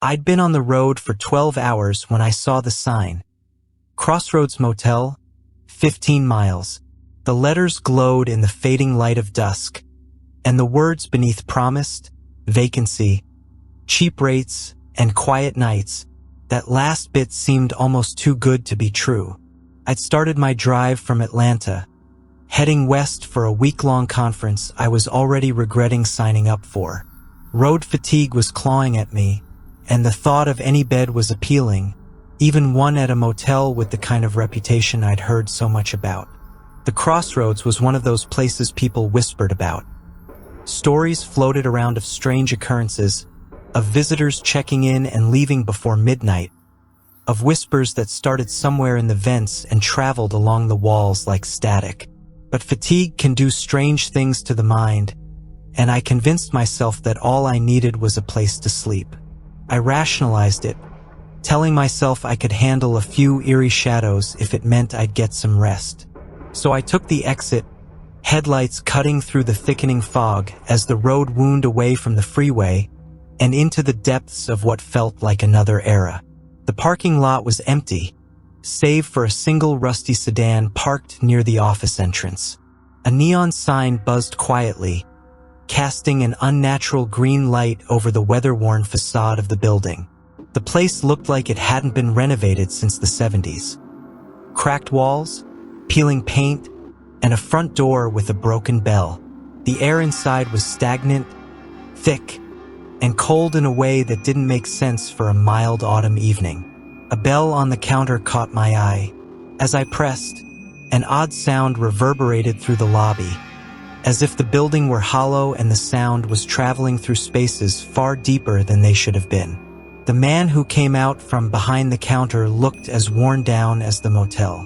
I'd been on the road for 12 hours when I saw the sign. Crossroads Motel, 15 miles. The letters glowed in the fading light of dusk, and the words beneath promised vacancy, cheap rates, and quiet nights. That last bit seemed almost too good to be true. I'd started my drive from Atlanta, heading west for a week-long conference I was already regretting signing up for. Road fatigue was clawing at me, and the thought of any bed was appealing, even one at a motel with the kind of reputation I'd heard so much about. The Crossroads was one of those places people whispered about. Stories floated around of strange occurrences, of visitors checking in and leaving before midnight, of whispers that started somewhere in the vents and traveled along the walls like static. But fatigue can do strange things to the mind, and I convinced myself that all I needed was a place to sleep. I rationalized it, telling myself I could handle a few eerie shadows if it meant I'd get some rest. So I took the exit, headlights cutting through the thickening fog as the road wound away from the freeway and into the depths of what felt like another era. The parking lot was empty, save for a single rusty sedan parked near the office entrance. A neon sign buzzed quietly, casting an unnatural green light over the weather-worn facade of the building. The place looked like it hadn't been renovated since the 70s. Cracked walls, peeling paint, and a front door with a broken bell. The air inside was stagnant, thick, and cold in a way that didn't make sense for a mild autumn evening. A bell on the counter caught my eye. As I pressed, an odd sound reverberated through the lobby, as if the building were hollow and the sound was traveling through spaces far deeper than they should have been. The man who came out from behind the counter looked as worn down as the motel.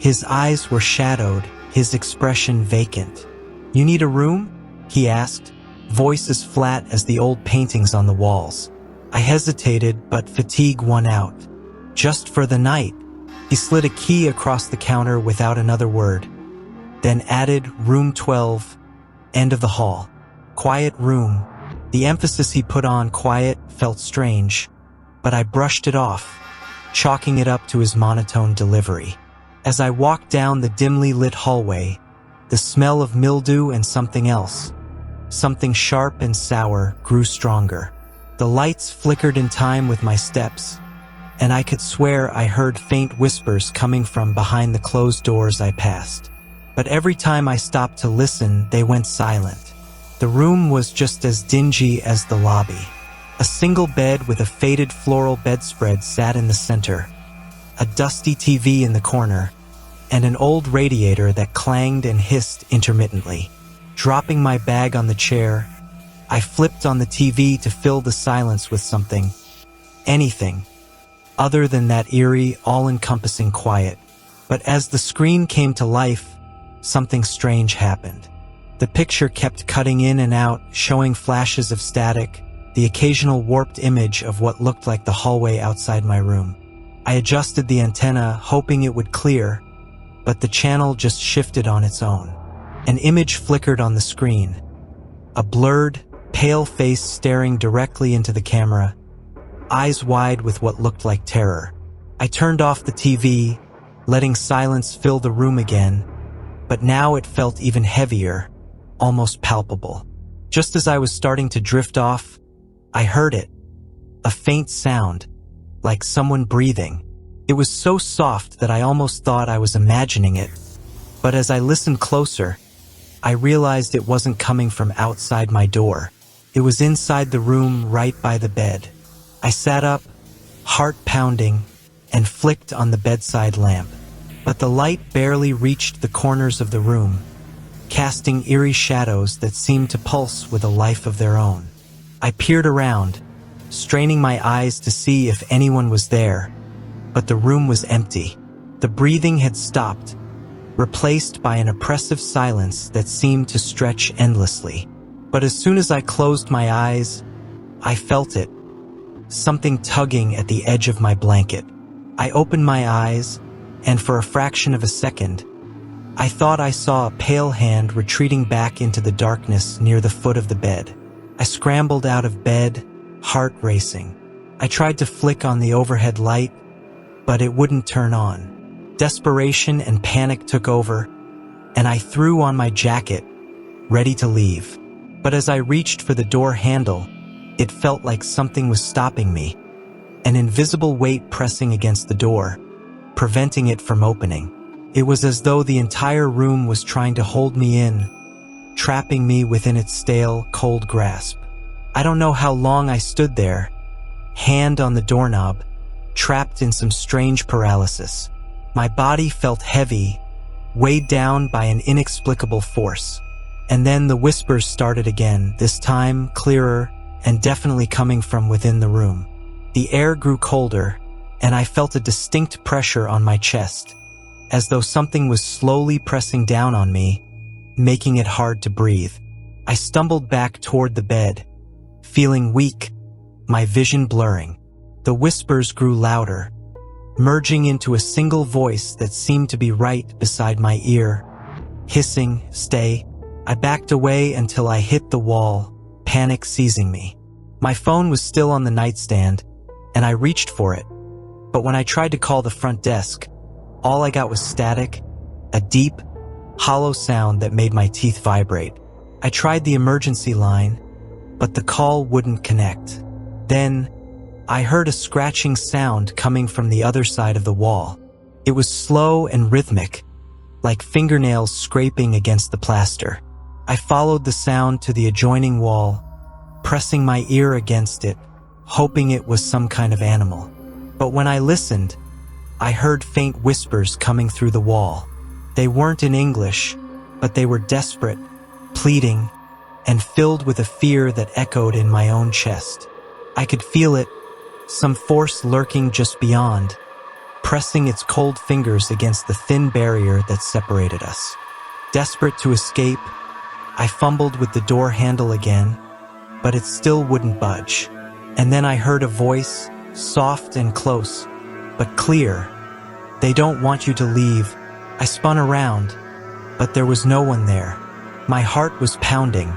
His eyes were shadowed, his expression vacant. "You need a room?" he asked, voice as flat as the old paintings on the walls. I hesitated, but fatigue won out. "Just for the night." He slid a key across the counter without another word, then added room 12, end of the hall. Quiet room. The emphasis he put on quiet felt strange, but I brushed it off, chalking it up to his monotone delivery. As I walked down the dimly lit hallway, the smell of mildew and something else, something sharp and sour, grew stronger. The lights flickered in time with my steps, and I could swear I heard faint whispers coming from behind the closed doors I passed. But every time I stopped to listen, they went silent. The room was just as dingy as the lobby. A single bed with a faded floral bedspread sat in the center, a dusty TV in the corner, and an old radiator that clanged and hissed intermittently. Dropping my bag on the chair, I flipped on the TV to fill the silence with something, anything, other than that eerie, all-encompassing quiet. But as the screen came to life, something strange happened. The picture kept cutting in and out, showing flashes of static, the occasional warped image of what looked like the hallway outside my room. I adjusted the antenna, hoping it would clear, but the channel just shifted on its own. An image flickered on the screen, a blurred, pale face staring directly into the camera, eyes wide with what looked like terror. I turned off the TV, letting silence fill the room again, but now it felt even heavier, almost palpable. Just as I was starting to drift off, I heard it, a faint sound, like someone breathing. It was so soft that I almost thought I was imagining it, but as I listened closer, I realized it wasn't coming from outside my door. It was inside the room right by the bed. I sat up, heart pounding, and flicked on the bedside lamp. But the light barely reached the corners of the room, casting eerie shadows that seemed to pulse with a life of their own. I peered around, straining my eyes to see if anyone was there, but the room was empty. The breathing had stopped, replaced by an oppressive silence that seemed to stretch endlessly. But as soon as I closed my eyes, I felt it, something tugging at the edge of my blanket. I opened my eyes, and for a fraction of a second, I thought I saw a pale hand retreating back into the darkness near the foot of the bed. I scrambled out of bed, heart racing. I tried to flick on the overhead light, but it wouldn't turn on. Desperation and panic took over, and I threw on my jacket, ready to leave. But as I reached for the door handle, it felt like something was stopping me, an invisible weight pressing against the door, preventing it from opening. It was as though the entire room was trying to hold me in, trapping me within its stale, cold grasp. I don't know how long I stood there, hand on the doorknob, trapped in some strange paralysis. My body felt heavy, weighed down by an inexplicable force. And then the whispers started again, this time clearer and definitely coming from within the room. The air grew colder, and I felt a distinct pressure on my chest, as though something was slowly pressing down on me, making it hard to breathe. I stumbled back toward the bed, feeling weak, my vision blurring. The whispers grew louder, merging into a single voice that seemed to be right beside my ear, hissing, "Stay." I backed away until I hit the wall, panic seizing me. My phone was still on the nightstand, and I reached for it. But when I tried to call the front desk, all I got was static, a deep, hollow sound that made my teeth vibrate. I tried the emergency line, but the call wouldn't connect. Then, I heard a scratching sound coming from the other side of the wall. It was slow and rhythmic, like fingernails scraping against the plaster. I followed the sound to the adjoining wall, pressing my ear against it, hoping it was some kind of animal. But when I listened, I heard faint whispers coming through the wall. They weren't in English, but they were desperate, pleading, and filled with a fear that echoed in my own chest. I could feel it, some force lurking just beyond, pressing its cold fingers against the thin barrier that separated us. Desperate to escape, I fumbled with the door handle again, but it still wouldn't budge. And then I heard a voice, soft and close, but clear. "They don't want you to leave." I spun around, but there was no one there. My heart was pounding,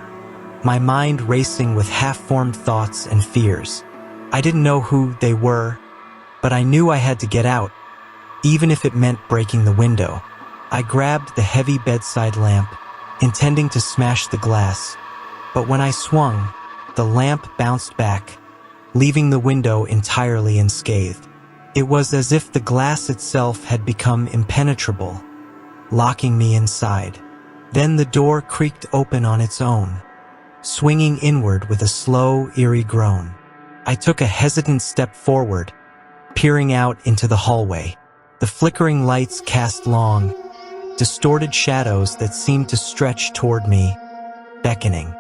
my mind racing with half-formed thoughts and fears. I didn't know who they were, but I knew I had to get out, even if it meant breaking the window. I grabbed the heavy bedside lamp, intending to smash the glass, but when I swung, the lamp bounced back, leaving the window entirely unscathed. It was as if the glass itself had become impenetrable, locking me inside. Then the door creaked open on its own, swinging inward with a slow, eerie groan. I took a hesitant step forward, peering out into the hallway. The flickering lights cast long, distorted shadows that seemed to stretch toward me, beckoning.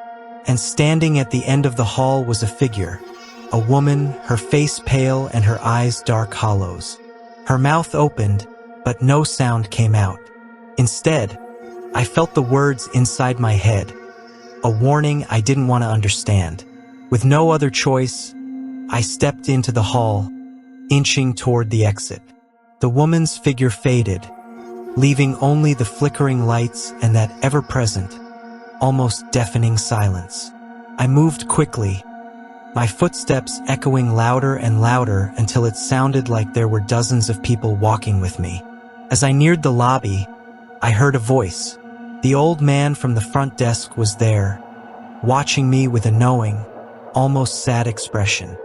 And standing at the end of the hall was a figure, a woman, her face pale and her eyes dark hollows. Her mouth opened, but no sound came out. Instead, I felt the words inside my head, a warning I didn't want to understand. With no other choice, I stepped into the hall, inching toward the exit. The woman's figure faded, leaving only the flickering lights and that ever-present, almost deafening silence. I moved quickly, my footsteps echoing louder and louder until it sounded like there were dozens of people walking with me. As I neared the lobby, I heard a voice. The old man from the front desk was there, watching me with a knowing, almost sad expression.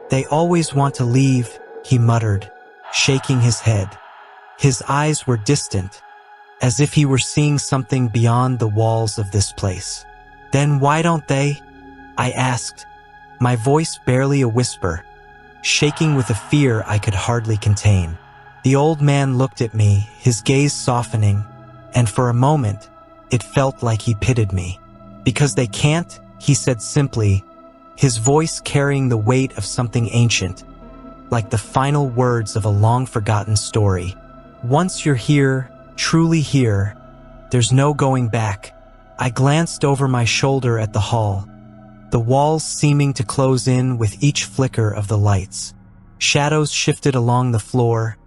"They always want to leave," he muttered, shaking his head. His eyes were distant, as if he were seeing something beyond the walls of this place. "Then why don't they?" I asked, my voice barely a whisper, shaking with a fear I could hardly contain. The old man looked at me, his gaze softening, and for a moment, it felt like he pitied me. "Because they can't," he said simply, his voice carrying the weight of something ancient, like the final words of a long-forgotten story. "Once you're here, truly here, there's no going back." I glanced over my shoulder at the hall, the walls seeming to close in with each flicker of the lights. Shadows shifted along the floor,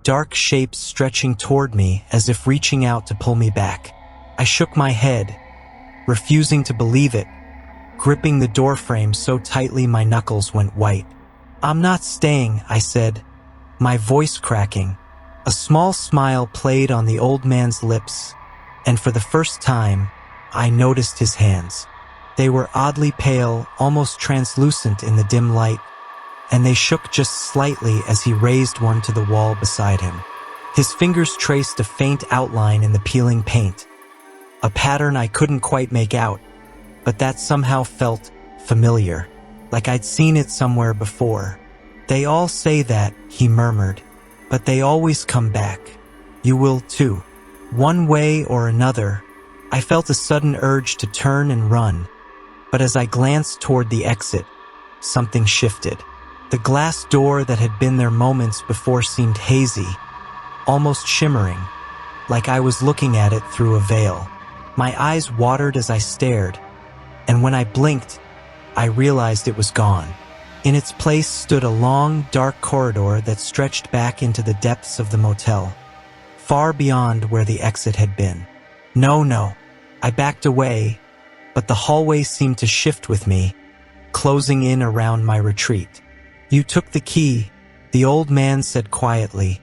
dark shapes stretching toward me as if reaching out to pull me back. I shook my head, refusing to believe it, gripping the doorframe so tightly my knuckles went white. "I'm not staying," I said, my voice cracking. A small smile played on the old man's lips, and for the first time, I noticed his hands. They were oddly pale, almost translucent in the dim light, and they shook just slightly as he raised one to the wall beside him. His fingers traced a faint outline in the peeling paint, a pattern I couldn't quite make out, but that somehow felt familiar, like I'd seen it somewhere before. "They all say that," he murmured, "but they always come back. You will too. One way or another." I felt a sudden urge to turn and run, but as I glanced toward the exit, something shifted. The glass door that had been there moments before seemed hazy, almost shimmering, like I was looking at it through a veil. My eyes watered as I stared, and when I blinked, I realized it was gone. In its place stood a long, dark corridor that stretched back into the depths of the motel, far beyond where the exit had been. No. I backed away, but the hallway seemed to shift with me, closing in around my retreat. "You took the key," the old man said quietly,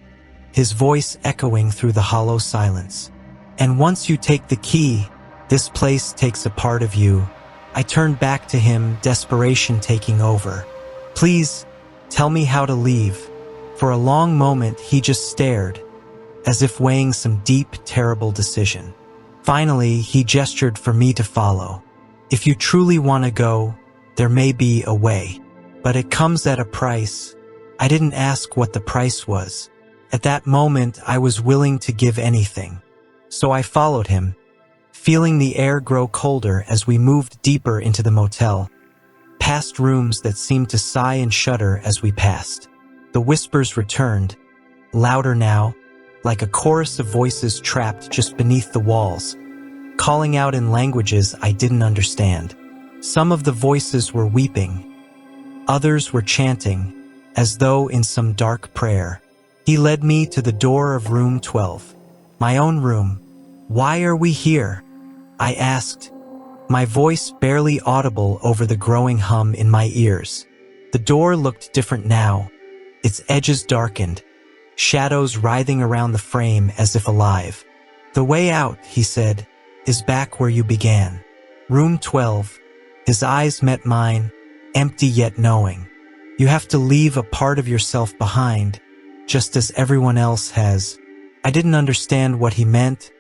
his voice echoing through the hollow silence. "And once you take the key, this place takes a part of you." I turned back to him, desperation taking over. "Please, tell me how to leave." For a long moment, he just stared, as if weighing some deep, terrible decision. Finally, he gestured for me to follow. "If you truly want to go, there may be a way, but it comes at a price." I didn't ask what the price was. At that moment, I was willing to give anything. So I followed him, feeling the air grow colder as we moved deeper into the motel, past rooms that seemed to sigh and shudder as we passed. The whispers returned, louder now, like a chorus of voices trapped just beneath the walls, calling out in languages I didn't understand. Some of the voices were weeping. Others were chanting, as though in some dark prayer. He led me to the door of room 12, my own room. "Why are we here?" I asked, my voice barely audible over the growing hum in my ears. The door looked different now, its edges darkened, shadows writhing around the frame as if alive. "The way out," he said, "is back where you began. Room 12. His eyes met mine, empty yet knowing. "You have to leave a part of yourself behind, just as everyone else has." I didn't understand what he meant,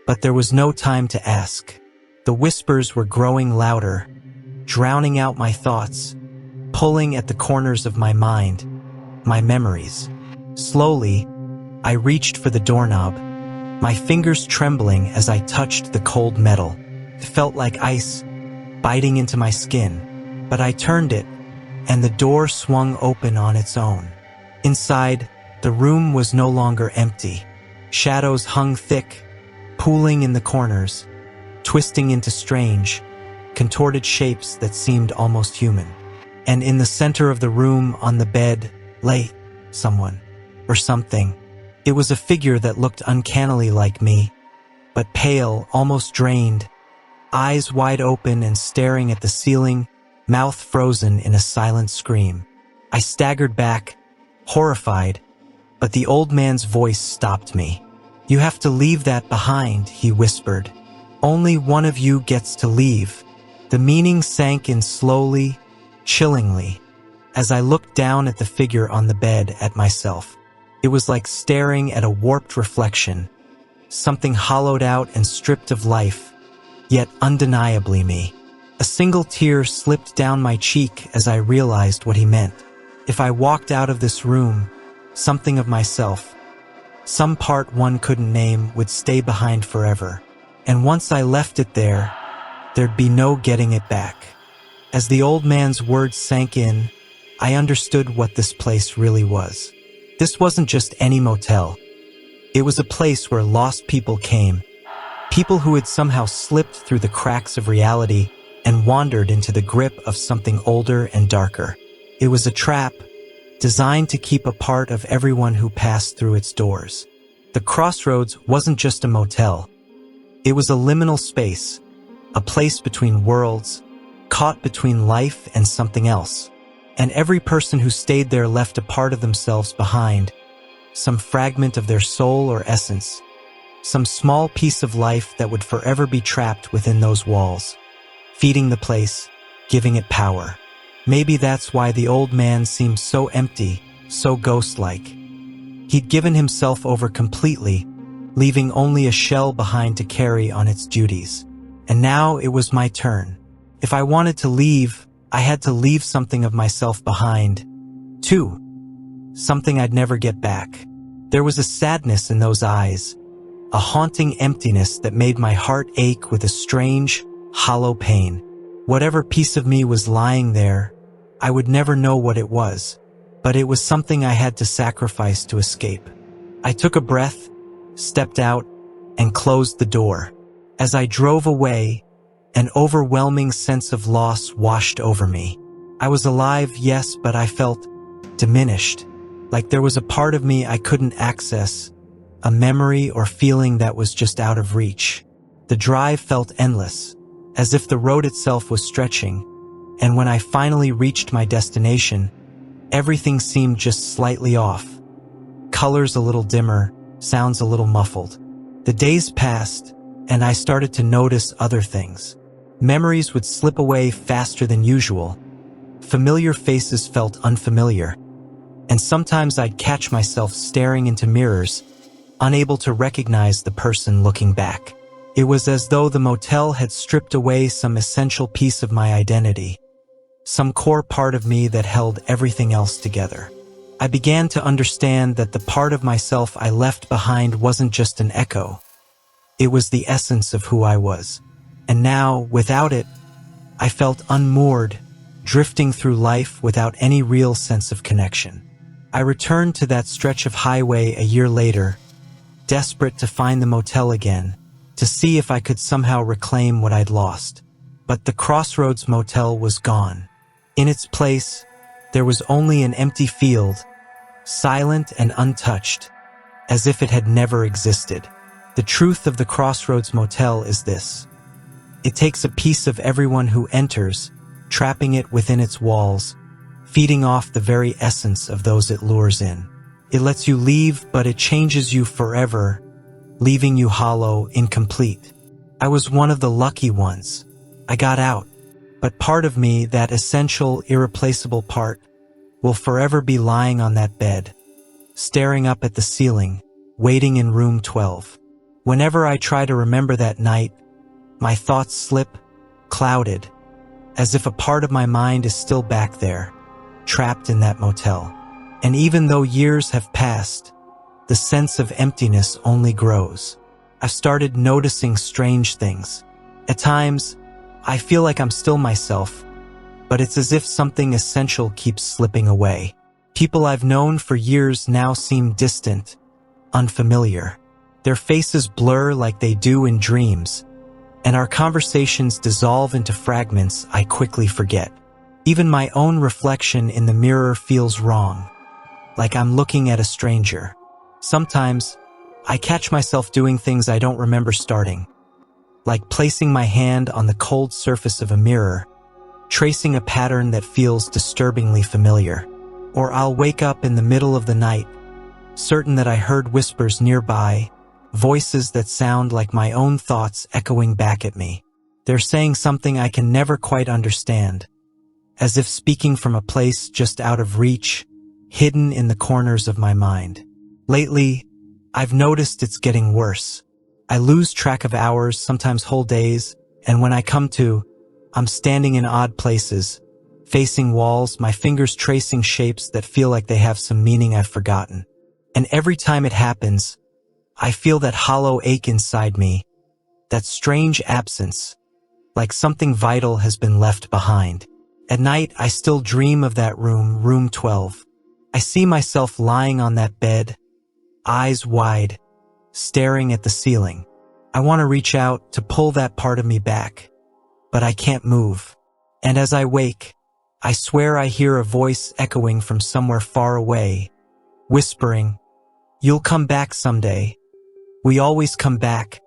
but there was no time to ask. The whispers were growing louder, drowning out my thoughts, pulling at the corners of my mind, my memories. Slowly, I reached for the doorknob, my fingers trembling as I touched the cold metal. It felt like ice, biting into my skin. But I turned it, and the door swung open on its own. Inside, the room was no longer empty. Shadows hung thick, pooling in the corners, twisting into strange, contorted shapes that seemed almost human. And in the center of the room, on the bed, lay someone. Or something. It was a figure that looked uncannily like me, but pale, almost drained, eyes wide open and staring at the ceiling, mouth frozen in a silent scream. I staggered back, horrified, but the old man's voice stopped me. "You have to leave that behind," he whispered. "Only one of you gets to leave." The meaning sank in slowly, chillingly, as I looked down at the figure on the bed at myself. It was like staring at a warped reflection, something hollowed out and stripped of life, yet undeniably me. A single tear slipped down my cheek as I realized what he meant. If I walked out of this room, something of myself, some part one couldn't name, would stay behind forever. And once I left it there, there'd be no getting it back. As the old man's words sank in, I understood what this place really was. This wasn't just any motel. It was a place where lost people came, people who had somehow slipped through the cracks of reality and wandered into the grip of something older and darker. It was a trap, designed to keep a part of everyone who passed through its doors. The Crossroads wasn't just a motel. It was a liminal space, a place between worlds, caught between life and something else. And every person who stayed there left a part of themselves behind, some fragment of their soul or essence, some small piece of life that would forever be trapped within those walls, feeding the place, giving it power. Maybe that's why the old man seemed so empty, so ghost-like. He'd given himself over completely, leaving only a shell behind to carry on its duties. And now it was my turn. If I wanted to leave, I had to leave something of myself behind, too. Something I'd never get back. There was a sadness in those eyes, a haunting emptiness that made my heart ache with a strange, hollow pain. Whatever piece of me was lying there, I would never know what it was, but it was something I had to sacrifice to escape. I took a breath, stepped out, and closed the door. As I drove away, an overwhelming sense of loss washed over me. I was alive, yes, but I felt diminished, like there was a part of me I couldn't access, a memory or feeling that was just out of reach. The drive felt endless, as if the road itself was stretching, and when I finally reached my destination, everything seemed just slightly off. Colors a little dimmer, sounds a little muffled. The days passed, and I started to notice other things. Memories would slip away faster than usual. Familiar faces felt unfamiliar, and sometimes I'd catch myself staring into mirrors, unable to recognize the person looking back. It was as though the motel had stripped away some essential piece of my identity, some core part of me that held everything else together. I began to understand that the part of myself I left behind wasn't just an echo. It was the essence of who I was. And now, without it, I felt unmoored, drifting through life without any real sense of connection. I returned to that stretch of highway a year later, desperate to find the motel again, to see if I could somehow reclaim what I'd lost. But the Crossroads Motel was gone. In its place, there was only an empty field, silent and untouched, as if it had never existed. The truth of the Crossroads Motel is this. It takes a piece of everyone who enters, trapping it within its walls, feeding off the very essence of those it lures in. It lets you leave, but it changes you forever, leaving you hollow, incomplete. I was one of the lucky ones. I got out. But part of me, that essential, irreplaceable part, will forever be lying on that bed, staring up at the ceiling, waiting in room 12. Whenever I try to remember that night, my thoughts slip, clouded, as if a part of my mind is still back there, trapped in that motel. And even though years have passed, the sense of emptiness only grows. I've started noticing strange things. At times, I feel like I'm still myself, but it's as if something essential keeps slipping away. People I've known for years now seem distant, unfamiliar. Their faces blur like they do in dreams, and our conversations dissolve into fragments I quickly forget. Even my own reflection in the mirror feels wrong, like I'm looking at a stranger. Sometimes, I catch myself doing things I don't remember starting, like placing my hand on the cold surface of a mirror, tracing a pattern that feels disturbingly familiar. Or I'll wake up in the middle of the night, certain that I heard whispers nearby, voices that sound like my own thoughts echoing back at me. They're saying something I can never quite understand, as if speaking from a place just out of reach, hidden in the corners of my mind. Lately, I've noticed it's getting worse. I lose track of hours, sometimes whole days, and when I come to, I'm standing in odd places, facing walls, my fingers tracing shapes that feel like they have some meaning I've forgotten. And every time it happens, I feel that hollow ache inside me, that strange absence, like something vital has been left behind. At night, I still dream of that room, room 12. I see myself lying on that bed, eyes wide, staring at the ceiling. I want to reach out to pull that part of me back, but I can't move. And as I wake, I swear I hear a voice echoing from somewhere far away, whispering, "You'll come back someday. We always come back,